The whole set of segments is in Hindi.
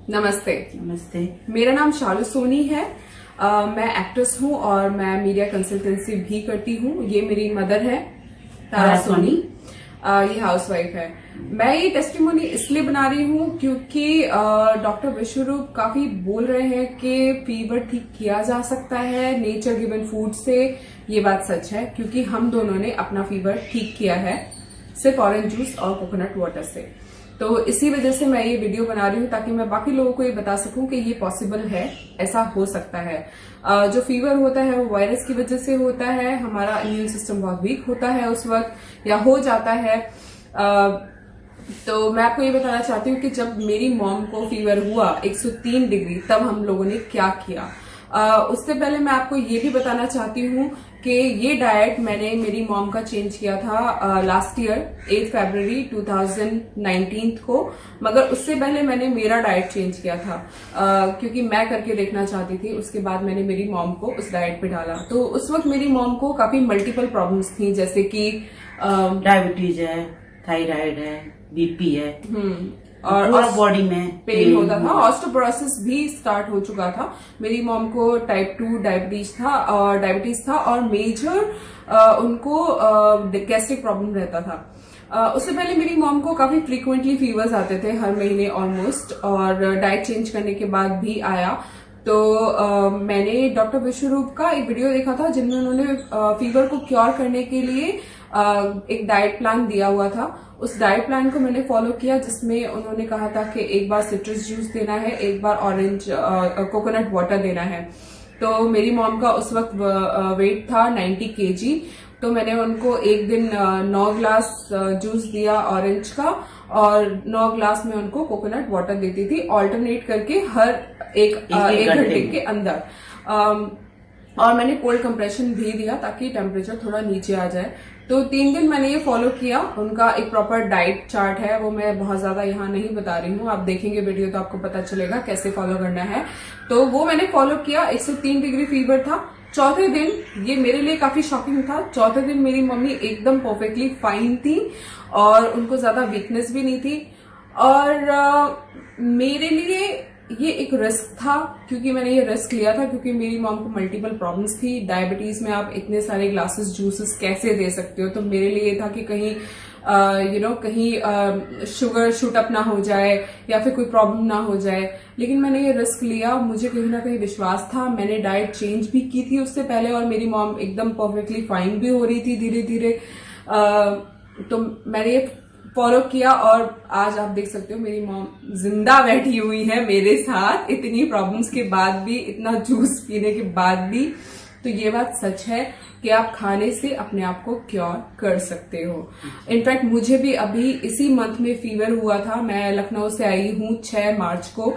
नमस्ते। नमस्ते। मेरा नाम शालू सोनी है। मैं एक्ट्रेस हूँ और मैं मीडिया कंसल्टेंसी भी करती हूँ। ये मेरी मदर है तारा सोनी। ये हाउसवाइफ है। मैं ये टेस्टिमोनी इसलिए बना रही हूँ क्योंकि डॉक्टर विश्वरूप काफी बोल रहे हैं कि फीवर ठीक किया जा सकता है नेचर गिवन फूड से। ये बात सच है क्योंकि हम दोनों ने अपना फीवर ठीक किया है सिर्फ ऑरेंज जूस और कोकोनट वाटर से। तो इसी वजह से मैं ये वीडियो बना रही हूँ ताकि मैं बाकी लोगों को ये बता सकूं कि ये पॉसिबल है, ऐसा हो सकता है। जो फीवर होता है वो वायरस की वजह से होता है। हमारा इम्यून सिस्टम बहुत वीक होता है उस वक्त, या हो जाता है। तो मैं आपको ये बताना चाहती हूँ कि जब मेरी मॉम को फीवर हुआ 103 डिग्री, तब हम लोगों ने क्या किया। उससे पहले मैं आपको ये भी बताना चाहती हूँ कि ये डाइट मैंने मेरी मॉम का चेंज किया था लास्ट ईयर 8 फरवरी 2019 को, मगर उससे पहले मैंने मेरा डाइट चेंज किया था क्योंकि मैं करके देखना चाहती थी। उसके बाद मैंने मेरी मॉम को उस डाइट पे डाला। तो उस वक्त मेरी मॉम को काफी मल्टीपल प्रॉब्लम्स थी, जैसे कि डायबिटीज है, थायराइड है, बीपी है और बॉडी में पेन होता था। ऑस्टियोपोरोसिस भी स्टार्ट हो चुका था। मेरी मॉम को टाइप 2 डायबिटीज था और मेजर उनको गैस्ट्रिक प्रॉब्लम रहता था। उससे पहले मेरी मॉम को काफी फ्रीक्वेंटली फीवर्स आते थे, हर महीने ऑलमोस्ट, और डाइट चेंज करने के बाद भी आया। तो मैंने डॉक्टर विश्वरूप का एक वीडियो देखा था जिनमें उन्होंने फीवर को क्योर करने के लिए एक डाइट प्लान दिया हुआ था। उस डाइट प्लान को मैंने फॉलो किया, जिसमें उन्होंने कहा था कि एक बार सिट्रस जूस देना है, एक बार ऑरेंज कोकोनट वाटर देना है। तो मेरी मॉम का उस वक्त वेट था 90 kg। तो मैंने उनको एक दिन 9 ग्लास जूस दिया ऑरेंज का और 9 ग्लास में उनको कोकोनट वाटर देती थी, ऑल्टरनेट करके हर एक घंटे के अंदर। और मैंने कोल्ड कंप्रेशन भी दिया ताकि टेम्परेचर थोड़ा नीचे आ जाए। तो 3 दिन मैंने ये फॉलो किया। उनका एक प्रॉपर डाइट चार्ट है, वो मैं बहुत ज्यादा यहाँ नहीं बता रही हूँ, आप देखेंगे वीडियो तो आपको पता चलेगा कैसे फॉलो करना है। तो वो मैंने फॉलो किया। 103 डिग्री फीवर था। चौथे दिन, ये मेरे लिए काफी शॉकिंग था, चौथे दिन मेरी मम्मी एकदम परफेक्टली फाइन थी और उनको ज्यादा वीकनेस भी नहीं थी। और मेरे लिए ये एक रिस्क था क्योंकि मैंने ये रिस्क लिया था क्योंकि मेरी मॉम को मल्टीपल प्रॉब्लम्स थी। डायबिटीज में आप इतने सारे ग्लासेस जूसेस कैसे दे सकते हो। तो मेरे लिए ये था कि कहीं कहीं शुगर शूट अप ना हो जाए या फिर कोई प्रॉब्लम ना हो जाए। लेकिन मैंने ये रिस्क लिया, मुझे कहीं ना कहीं विश्वास था। मैंने डाइट चेंज भी की थी उससे पहले और मेरी मॉम एकदम परफेक्टली फाइन भी हो रही थी धीरे धीरे। तो मैंने ये फॉलो किया और आज आप देख सकते हो मेरी मॉम जिंदा बैठी हुई है मेरे साथ, इतनी प्रॉब्लम्स के बाद भी, इतना जूस पीने के बाद भी। तो ये बात सच है कि आप खाने से अपने आप को क्योर कर सकते हो। इनफैक्ट मुझे भी अभी इसी मंथ में फीवर हुआ था। मैं लखनऊ से आई हूँ 6 मार्च को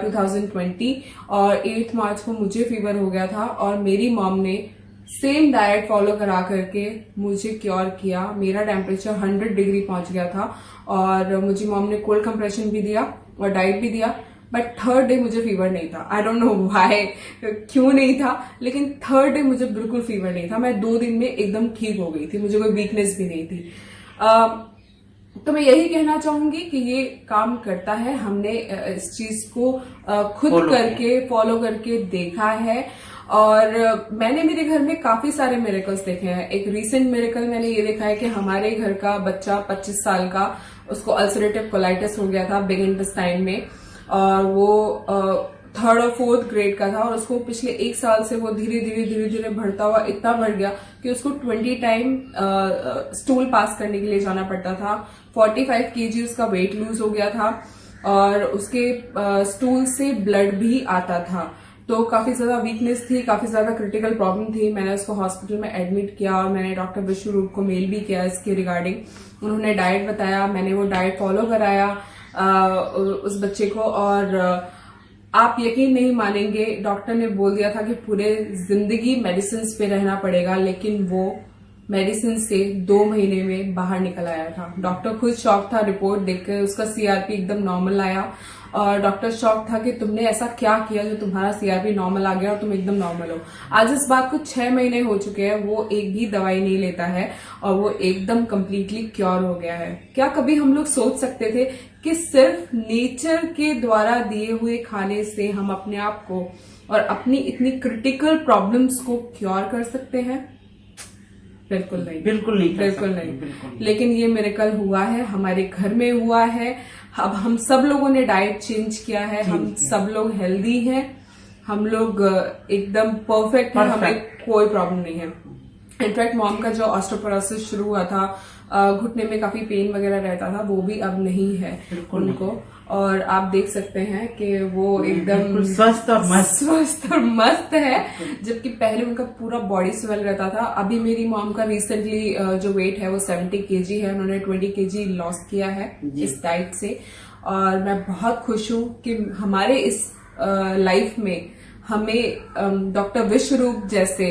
2020 और 8 मार्च को मुझे फीवर हो गया था और मेरी मॉम ने सेम डाइट फॉलो करा करके मुझे क्योर किया। मेरा टेम्परेचर 100 डिग्री पहुंच गया था और मुझे मॉम ने कोल्ड कंप्रेशन भी दिया और डाइट भी दिया। बट थर्ड डे मुझे फीवर नहीं था। आई डोंट नो व्हाई, क्यों नहीं था, लेकिन थर्ड डे मुझे बिल्कुल फीवर नहीं था। मैं 2 दिन में एकदम ठीक हो गई थी, मुझे कोई वीकनेस भी नहीं थी। तो मैं यही कहना चाहूंगी कि ये काम करता है। हमने इस चीज को खुद करके फॉलो करके देखा है और मैंने मेरे घर में काफी सारे मिरेकल्स देखे हैं। एक रीसेंट मिरेकल मैंने ये देखा है कि हमारे घर का बच्चा 25 साल का, उसको अल्सरेटिव कोलाइटिस हो गया था बिग इंटेस्टाइन में और वो 3rd और 4th ग्रेड का था और उसको पिछले 1 साल से वो धीरे धीरे बढ़ता हुआ इतना बढ़ गया कि उसको 20 टाइम स्टूल पास करने के लिए जाना पड़ता था। 45 kg उसका वेट लूज हो गया था और उसके स्टूल से ब्लड भी आता था। तो काफी ज्यादा वीकनेस थी, काफी ज्यादा क्रिटिकल प्रॉब्लम थी। मैंने उसको हॉस्पिटल में एडमिट किया और मैंने डॉक्टर विश्वरूप को मेल भी किया इसके रिगार्डिंग। उन्होंने डाइट बताया, मैंने वो डाइट फॉलो कराया उस बच्चे को और आप यकीन नहीं मानेंगे, डॉक्टर ने बोल दिया था कि पूरे जिंदगी मेडिसिन पे रहना पड़ेगा, लेकिन वो मेडिसिन से 2 महीने में बाहर निकल आया था। डॉक्टर खुद शॉक था रिपोर्ट देखकर, उसका सीआरपी एकदम नॉर्मल आया और डॉक्टर शॉक था कि तुमने ऐसा क्या किया जो तुम्हारा सीआरपी नॉर्मल आ गया और तुम एकदम नॉर्मल हो। आज इस बात को 6 महीने हो चुके हैं, वो एक भी दवाई नहीं लेता है और वो एकदम कंप्लीटली क्योर हो गया है। क्या कभी हम लोग सोच सकते थे कि सिर्फ नेचर के द्वारा दिए हुए खाने से हम अपने आप को और अपनी इतनी क्रिटिकल प्रॉब्लम्स को क्योर कर सकते हैं? बिल्कुल नहीं, बिल्कुल नहीं, बिल्कुल नहीं। बिल्कुल। लेकिन ये मिरेकल हुआ है, हमारे घर में हुआ है। अब हम सब लोगों ने डाइट चेंज किया है, हम सब लोग हेल्दी हैं, हम लोग एकदम परफेक्ट हैं, हमें कोई प्रॉब्लम नहीं है। इनफैक्ट मॉम का जो ऑस्टियोपोरोसिस शुरू हुआ था, घुटने में काफी पेन वगैरह रहता था, वो भी अब नहीं है उनको। और आप देख सकते हैं कि वो एकदम स्वस्थ और मस्त है, जबकि पहले उनका पूरा बॉडी स्वेल रहता था। अभी मेरी मॉम का रिसेंटली जो वेट है वो 70 kg है, उन्होंने 20 kg लॉस किया है इस डाइट से। और मैं बहुत खुश हूँ कि हमारे इस लाइफ में हमें डॉक्टर विश्वरूप जैसे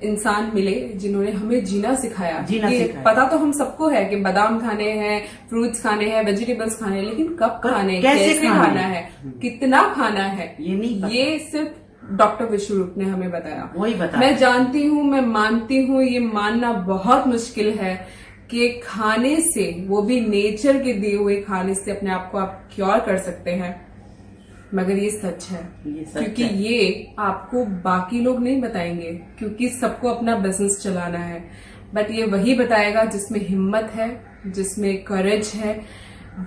इंसान मिले जिन्होंने हमें जीना सिखाया। पता तो हम सबको है कि बादाम खाने हैं, फ्रूट्स खाने हैं, वेजिटेबल्स खाने हैं, लेकिन कब खाने, कैसे खाना है, कितना खाना है, ये सिर्फ डॉक्टर विश्वरूप ने हमें बताया। वही बताया। मैं जानती हूँ, मैं मानती हूँ, ये मानना बहुत मुश्किल है कि खाने से, वो भी नेचर के दिए हुए खाने से अपने आप को आप क्योर कर सकते हैं, मगर ये सच है। क्योंकि ये आपको बाकी लोग नहीं बताएंगे, क्योंकि सबको अपना बिजनेस चलाना है। बट ये वही बताएगा जिसमें हिम्मत है, जिसमें करेज है,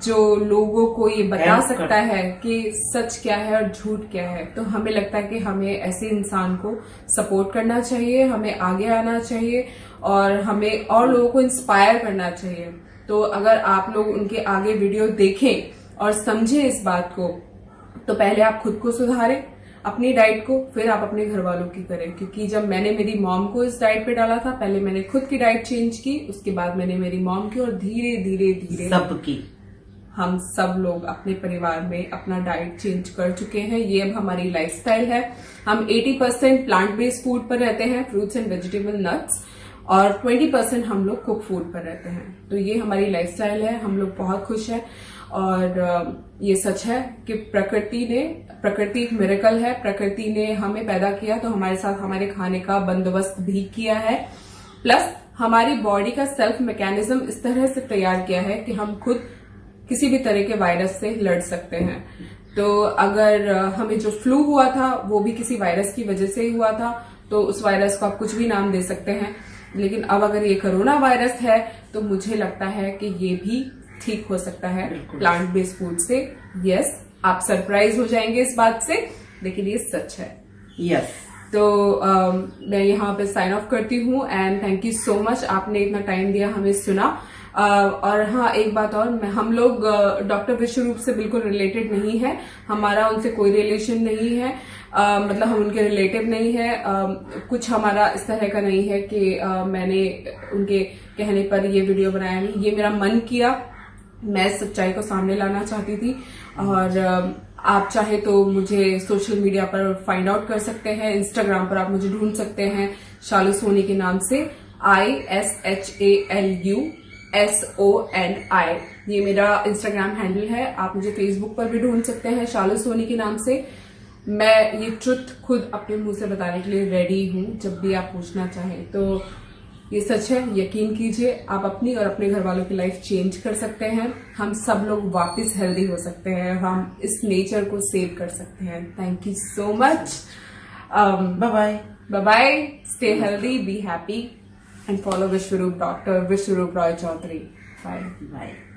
जो लोगों को ये बता सकता है कि सच क्या है और झूठ क्या है। तो हमें लगता है कि हमें ऐसे इंसान को सपोर्ट करना चाहिए, हमें आगे आना चाहिए और हमें और लोगों को इंस्पायर करना चाहिए। तो अगर आप लोग उनके आगे वीडियो देखें और समझें इस बात को, तो पहले आप खुद को सुधारें, अपनी डाइट को, फिर आप अपने घर वालों की करें। क्योंकि जब मैंने मेरी मॉम को इस डाइट पे डाला था, पहले मैंने खुद की डाइट चेंज की, उसके बाद मैंने मेरी मॉम की, और धीरे धीरे धीरे सबकी, हम सब लोग अपने परिवार में अपना डाइट चेंज कर चुके हैं। ये अब हमारी लाइफस्टाइल है। हम 80% प्लांट बेस्ड फूड पर रहते हैं, फ्रूट्स एंड वेजिटेबल, नट्स, और 20% हम लोग कुक फूड पर रहते हैं। तो ये हमारी लाइफस्टाइल है, हम लोग बहुत खुश हैं। और ये सच है कि प्रकृति एक मिरेकल है। प्रकृति ने हमें पैदा किया तो हमारे साथ हमारे खाने का बंदोबस्त भी किया है, प्लस हमारी बॉडी का सेल्फ मैकेनिज्म इस तरह से तैयार किया है कि हम खुद किसी भी तरह के वायरस से लड़ सकते हैं। तो अगर हमें जो फ्लू हुआ था वो भी किसी वायरस की वजह से ही हुआ था, तो उस वायरस को आप कुछ भी नाम दे सकते हैं। लेकिन अब अगर ये कोरोना वायरस है तो मुझे लगता है कि ये भी ठीक हो सकता है प्लांट बेस्ड फूड से। यस, आप सरप्राइज हो जाएंगे इस बात से, लेकिन ये सच है। यस। तो मैं यहाँ पे साइन ऑफ करती हूँ and thank you so much, आपने इतना टाइम दिया, हमें सुना। और हाँ, एक बात और, हम लोग डॉक्टर विश्वरूप से बिल्कुल रिलेटेड नहीं है, हमारा उनसे कोई रिलेशन नहीं है। मतलब हम उनके रिलेटिव नहीं है। कुछ हमारा इस तरह का नहीं है कि मैंने उनके कहने पर ये वीडियो बनाया नहीं, ये मेरा मन किया, मैं सच्चाई को सामने लाना चाहती थी। और आप चाहे तो मुझे सोशल मीडिया पर फाइंड आउट कर सकते हैं, इंस्टाग्राम पर आप मुझे ढूंढ सकते हैं शालू सोनी के नाम से, ISHALUSONI, ये मेरा इंस्टाग्राम हैंडल है। आप मुझे फेसबुक पर भी ढूंढ सकते हैं शालू सोनी के नाम से। मैं ये ट्रुथ खुद अपने मुंह से बताने के लिए रेडी हूँ, जब भी आप पूछना चाहें। तो ये सच है, यकीन कीजिए, आप अपनी और अपने घर वालों की लाइफ चेंज कर सकते हैं। हम सब लोग वापस हेल्दी हो सकते हैं, हम इस नेचर को सेव कर सकते हैं। Thank you so much. Bye bye, bye bye, stay healthy, be happy and follow Vishwaroop, doctor Vishwaroop Roy Chowdhury. Bye bye.